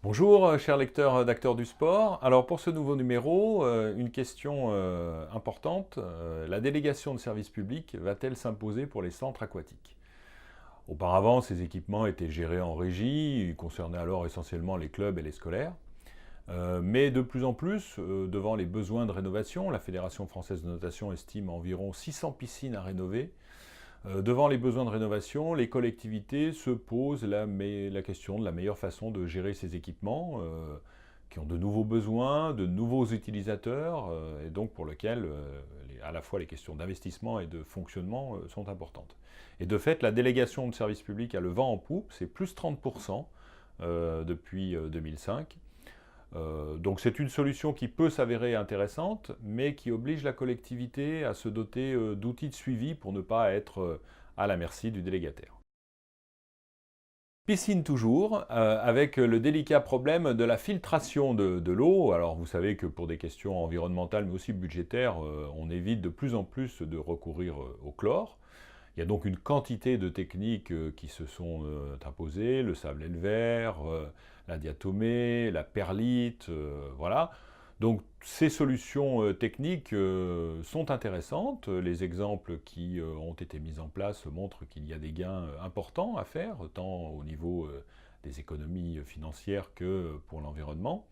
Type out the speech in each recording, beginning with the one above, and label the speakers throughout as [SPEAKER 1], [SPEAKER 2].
[SPEAKER 1] Bonjour, chers lecteurs d'Acteurs du Sport. Alors pour ce nouveau numéro, une question importante. La délégation de service public va-t-elle s'imposer pour les centres aquatiques? Auparavant, ces équipements étaient gérés en régie, ils concernaient alors essentiellement les clubs et les scolaires. Mais de plus en plus, devant les besoins de rénovation, la Fédération française de natation estime environ 600 piscines à rénover. Devant les besoins de rénovation, les collectivités se posent la question de la meilleure façon de gérer ces équipements qui ont de nouveaux besoins, de nouveaux utilisateurs, et donc pour lesquels à la fois les questions d'investissement et de fonctionnement sont importantes. Et de fait, la délégation de services publics a le vent en poupe, c'est plus 30% depuis 2005. Donc c'est une solution qui peut s'avérer intéressante, mais qui oblige la collectivité à se doter d'outils de suivi pour ne pas être à la merci du délégataire. Piscine toujours, avec le délicat problème de la filtration de l'eau. Alors vous savez que pour des questions environnementales mais aussi budgétaires, on évite de plus en plus de recourir au chlore. Il y a donc une quantité de techniques qui se sont imposées, le sable et le verre, la diatomée, la perlite, voilà. Donc ces solutions techniques sont intéressantes. Les exemples qui ont été mis en place montrent qu'il y a des gains importants à faire, tant au niveau des économies financières que pour l'environnement.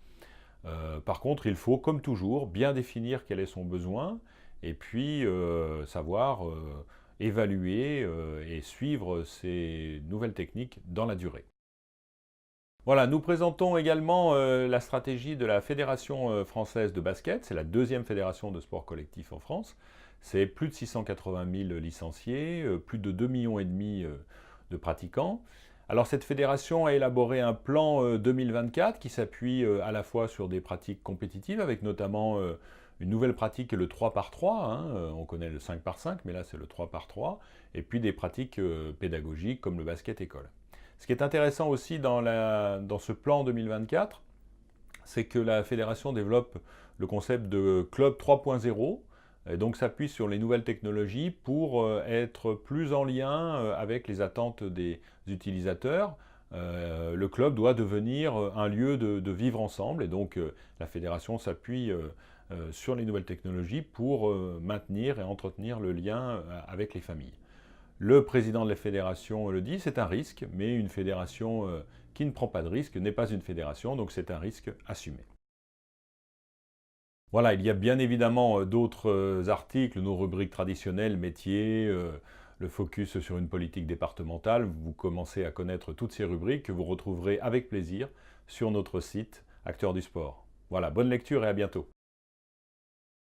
[SPEAKER 1] Par contre, il faut, comme toujours, bien définir quel est son besoin et puis savoir évaluer et suivre ces nouvelles techniques dans la durée. Voilà, nous présentons également la stratégie de la Fédération française de basket. C'est la deuxième fédération de sport collectif en France. C'est plus de 680 000 licenciés, plus de 2,5 millions de pratiquants. Alors cette fédération a élaboré un plan 2024 qui s'appuie à la fois sur des pratiques compétitives, avec notamment une nouvelle pratique, le 3 par 3. On connaît le 5 par 5, mais là c'est le 3 par 3. Et puis des pratiques pédagogiques comme le basket école. Ce qui est intéressant aussi dans ce plan 2024, c'est que la fédération développe le concept de club 3.0, et donc s'appuie sur les nouvelles technologies pour être plus en lien avec les attentes des utilisateurs. Le club doit devenir un lieu de vivre ensemble, et donc la fédération s'appuie sur les nouvelles technologies pour maintenir et entretenir le lien avec les familles. Le président de la fédération le dit, c'est un risque, mais une fédération qui ne prend pas de risque n'est pas une fédération, donc c'est un risque assumé. Voilà, il y a bien évidemment d'autres articles, nos rubriques traditionnelles, métiers, le focus sur une politique départementale. Vous commencez à connaître toutes ces rubriques que vous retrouverez avec plaisir sur notre site Acteurs du Sport. Voilà, bonne lecture et à bientôt.